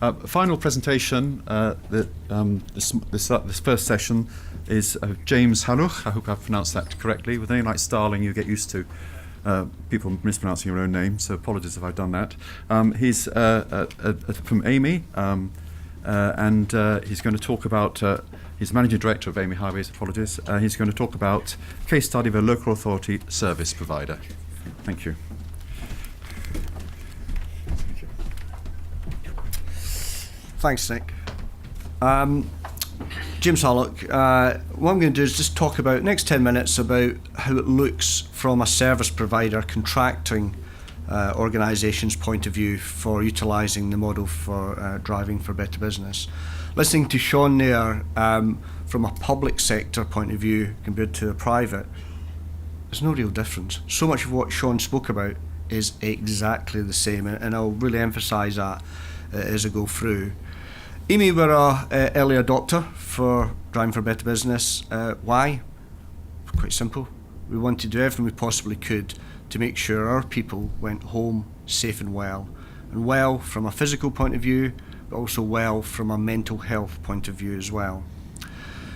Final presentation. This first session is James Haluch. I hope I've pronounced that correctly. With a name like Starling, you get used to people mispronouncing your own name, so apologies if I've done that. He's from Amey, and he's going to talk about. He's Managing Director of Amey Highways. Apologies. He's going to talk about case study of a local authority service provider. Thank you. Thanks, Nick. James Haluch. What I'm going to do is just talk about next 10 minutes about how it looks from a service provider contracting organisation's point of view for utilising the model for driving for better business. Listening to Sean there, from a public sector point of view compared to a private, there's no real difference. So much of what Sean spoke about is exactly the same, and I'll really emphasise that as I go through. Amey were an early adopter for driving for better business. Why? Quite simple. We wanted to do everything we possibly could to make sure our people went home safe and well from a physical point of view, but also well from a mental health point of view as well.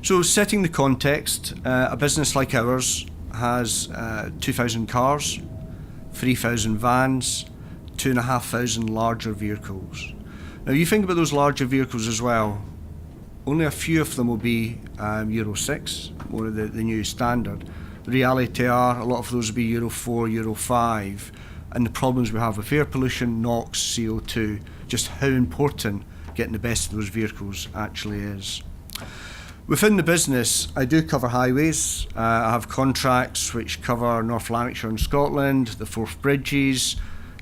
So setting the context, a business like ours has 2,000 cars, 3,000 vans, 2,500 larger vehicles. Now you think about those larger vehicles as well, only a few of them will be Euro 6, more of the new standard. The reality are a lot of those will be Euro 4, Euro 5, and the problems we have with air pollution, NOx, CO2, just how important getting the best of those vehicles actually is. Within the business, I do cover highways. I have contracts which cover North Lanarkshire and Scotland, the Forth Bridges,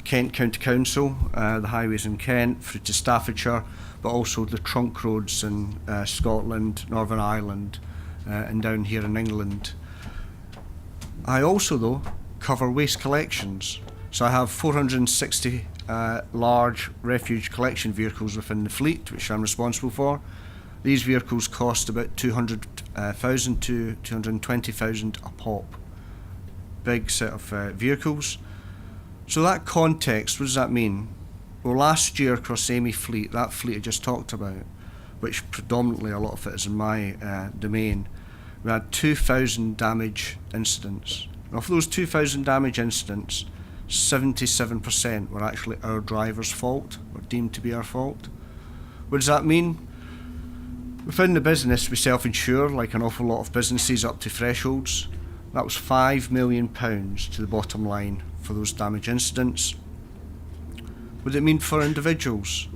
Kent County Council, the highways in Kent, through to Staffordshire, but also the trunk roads in Scotland, Northern Ireland, and down here in England. I also, though, cover waste collections. So I have 460 large refuge collection vehicles within the fleet, which I'm responsible for. These vehicles cost about 200,000 to 220,000 a pop. Big set of vehicles. So that context, what does that mean? Well, last year across Amey fleet, that fleet I just talked about, which predominantly a lot of it is in my domain, we had 2,000 damage incidents. Now, for those 2,000 damage incidents, 77% were actually our driver's fault, or deemed to be our fault. What does that mean? Within the business, we self-insure, like an awful lot of businesses, up to thresholds. That was £5 million to the bottom line for those damage incidents. What did it mean for individuals?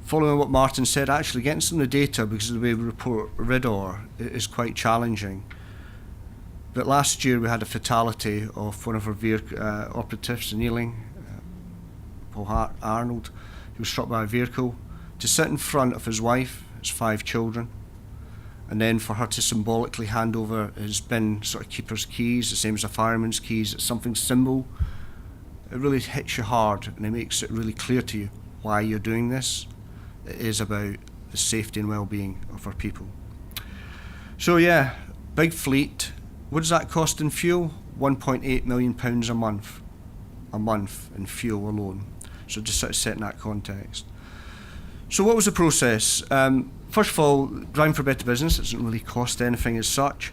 Following what Martin said, actually getting some of the data, because of the way we report RIDOR, is quite challenging. But last year we had a fatality of one of our operatives in Ealing, Paul Arnold. He was struck by a vehicle to sit in front of his wife, his 5 children, and then for her to symbolically hand over his bin sort of keeper's keys, the same as a fireman's keys. It's something symbol. It really hits you hard, and it makes it really clear to you why you're doing this. It is about the safety and well-being of our people. So yeah, big fleet. What does that cost in fuel? £1.8 million a month in fuel alone. So just sort of setting that context. So what was the process? First of all, driving for better business, it doesn't really cost anything as such.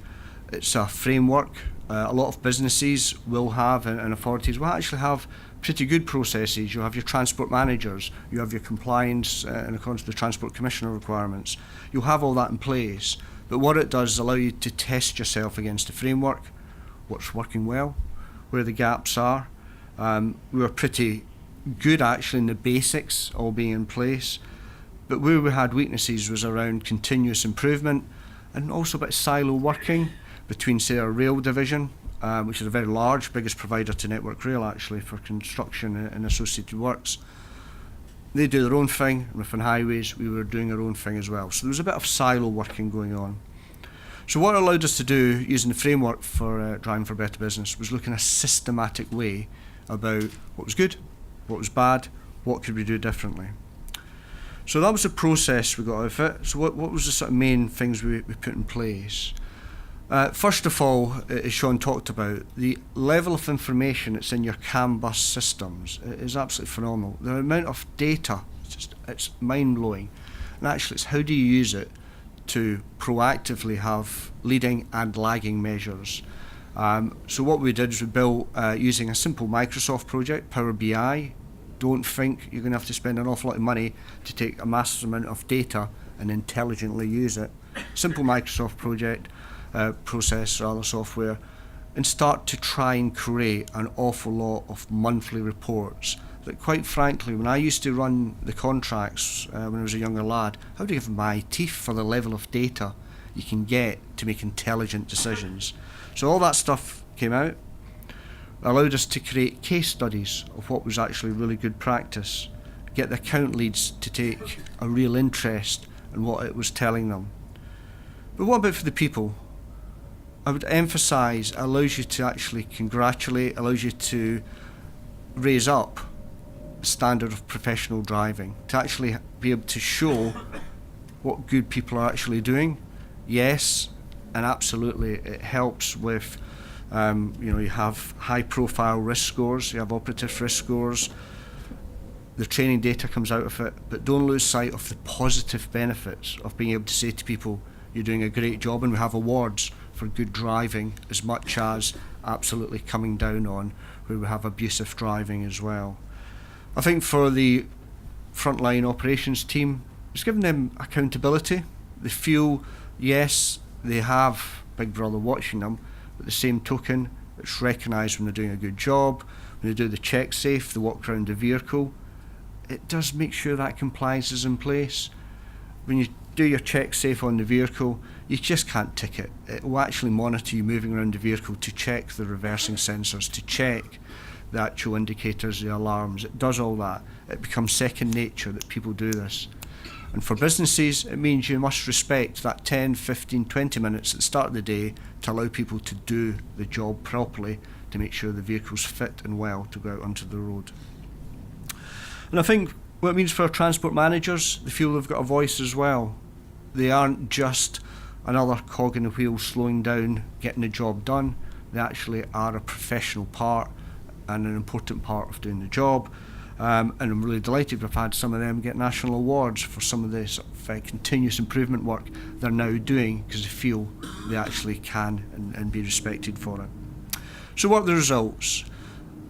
It's a framework. A lot of businesses will have, and authorities will actually have pretty good processes. You'll have your transport managers, you have your compliance in accordance with the Transport Commissioner requirements. You'll have all that in place. But what it does is allow you to test yourself against the framework, what's working well, where the gaps are. We were pretty good actually in the basics all being in place. But where we had weaknesses was around continuous improvement and also a bit of silo working between, say, our rail division, which is a very large, biggest provider to Network Rail actually for construction and associated works. They do their own thing, and within highways we were doing our own thing as well. So there was a bit of silo working going on. So what it allowed us to do, using the framework for driving for better business, was look in a systematic way about what was good, what was bad, what could we do differently. So that was the process we got out of it. So what was the sort of main things we put in place? First of all, as Sean talked about, the level of information that's in your CAN bus systems is absolutely phenomenal. The amount of data It's mind-blowing. And actually, it's how do you use it to proactively have leading and lagging measures. So what we did is we built using a simple Microsoft project, Power BI. Don't think you're going to have to spend an awful lot of money to take a massive amount of data and intelligently use it. Simple Microsoft project, process rather, software, and start to try and create an awful lot of monthly reports that, quite frankly, when I used to run the contracts when I was a younger lad, I would give my teeth for the level of data you can get to make intelligent decisions. So all that stuff came out, allowed us to create case studies of what was actually really good practice, get the account leads to take a real interest in what it was telling them. But what about for the people? I would emphasise it allows you to actually congratulate, allows you to raise up the standard of professional driving, to actually be able to show what good people are actually doing. Yes, and absolutely it helps with, you have high profile risk scores, you have operative risk scores, the training data comes out of it, but don't lose sight of the positive benefits of being able to say to people, you're doing a great job, and we have awards for good driving as much as absolutely coming down on where we have abusive driving as well. I think for the frontline operations team, it's giving them accountability. They feel, yes, they have Big Brother watching them, but the same token, it's recognised when they're doing a good job, when they do the check safe, they walk around the vehicle. It does make sure that compliance is in place. When you do your check safe on the vehicle, you just can't tick it. It will actually monitor you moving around the vehicle to check the reversing sensors, to check the actual indicators, the alarms. It does all that. It becomes second nature that people do this. And for businesses, it means you must respect that 10, 15, 20 minutes at the start of the day to allow people to do the job properly, to make sure the vehicle's fit and well to go out onto the road. And I think what it means for our transport managers, they feel they've got a voice as well. They aren't just another cog in the wheel slowing down, getting the job done. They actually are a professional part and an important part of doing the job. And I'm really delighted we've had some of them get national awards for some of this continuous improvement work they're now doing, because they feel they actually can and be respected for it. So what are the results?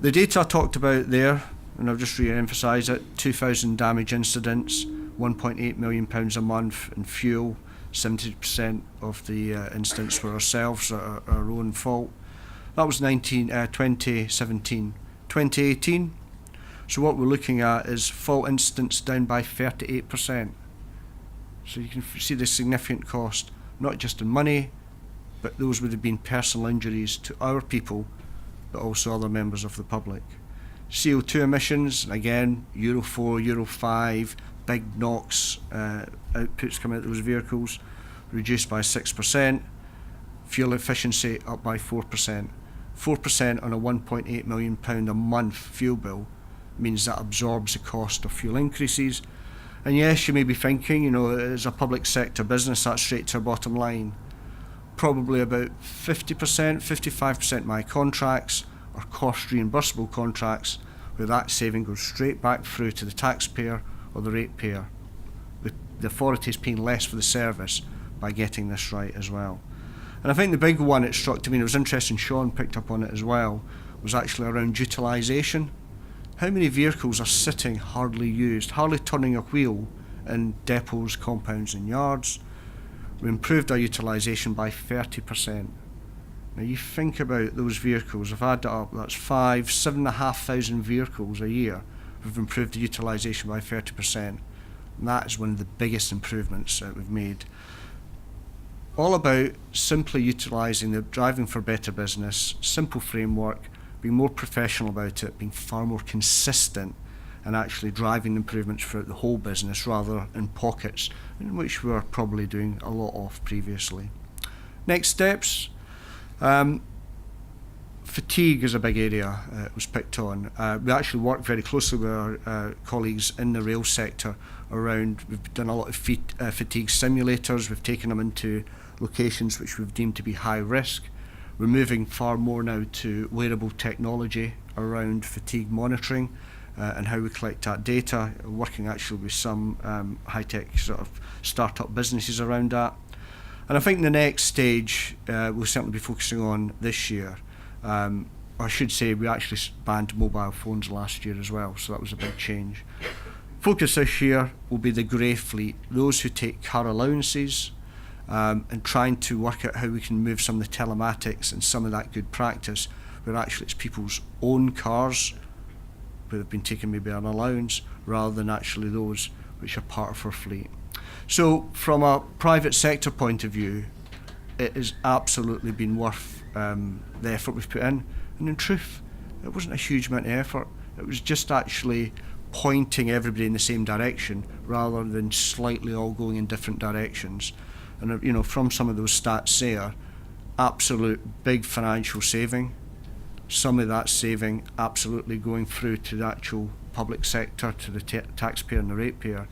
The data I talked about there, and I'll just re-emphasise it, 2,000 damage incidents, £1.8 million a month in fuel, 70% of the incidents were ourselves, our own fault. That was 2017. 2018, so what we're looking at is fault incidents down by 38%. So you can see the significant cost, not just in money, but those would have been personal injuries to our people, but also other members of the public. CO2 emissions, again, Euro 4, Euro 5, big NOx outputs coming out of those vehicles, reduced by 6%. Fuel efficiency up by 4%. 4% on a £1.8 million a month fuel bill means that absorbs the cost of fuel increases. And yes, you may be thinking, as a public sector business, that's straight to our bottom line. Probably about 50%, 55% of my contracts are cost reimbursable contracts, where that saving goes straight back through to the taxpayer or the ratepayer. The authority is paying less for the service by getting this right as well. And I think the big one it struck to me, and it was interesting, Sean picked up on it as well, was actually around utilisation. How many vehicles are sitting hardly used, hardly turning a wheel in depots, compounds and yards? We improved our utilisation by 30%. Now you think about those vehicles, I've added that up, that's 7,500 vehicles a year. We've improved the utilisation by 30%. And that is one of the biggest improvements that we've made. All about simply utilising the Driving for Better Business, simple framework, being more professional about it, being far more consistent, and actually driving improvements throughout the whole business rather in pockets, in which we were probably doing a lot of previously. Next steps. Fatigue is a big area it was picked on. We actually work very closely with our colleagues in the rail sector around, we've done a lot of fatigue simulators, we've taken them into locations which we've deemed to be high risk. We're moving far more now to wearable technology around fatigue monitoring, and how we collect that data, working actually with some high-tech sort of start-up businesses around that. And I think the next stage we'll certainly be focusing on this year. I should say we actually banned mobile phones last year as well, so that was a big change. Focus this year will be the grey fleet, those who take car allowances, and trying to work out how we can move some of the telematics and some of that good practice where actually it's people's own cars where they've been taking maybe an allowance rather than actually those which are part of our fleet. So from a private sector point of view, it has absolutely been worth the effort we've put in. And in truth, it wasn't a huge amount of effort. It was just actually pointing everybody in the same direction rather than slightly all going in different directions. And you know, from some of those stats there, absolute big financial saving. Some of that saving absolutely going through to the actual public sector, to the taxpayer and the ratepayer.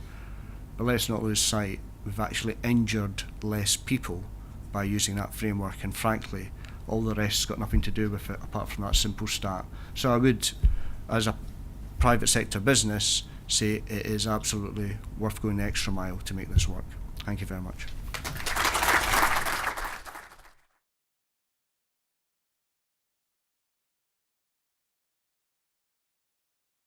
But let's not lose sight, we've actually injured less people by using that framework, and frankly, all the rest's got nothing to do with it apart from that simple stat. So I would, as a private sector business, say it is absolutely worth going the extra mile to make this work. Thank you very much.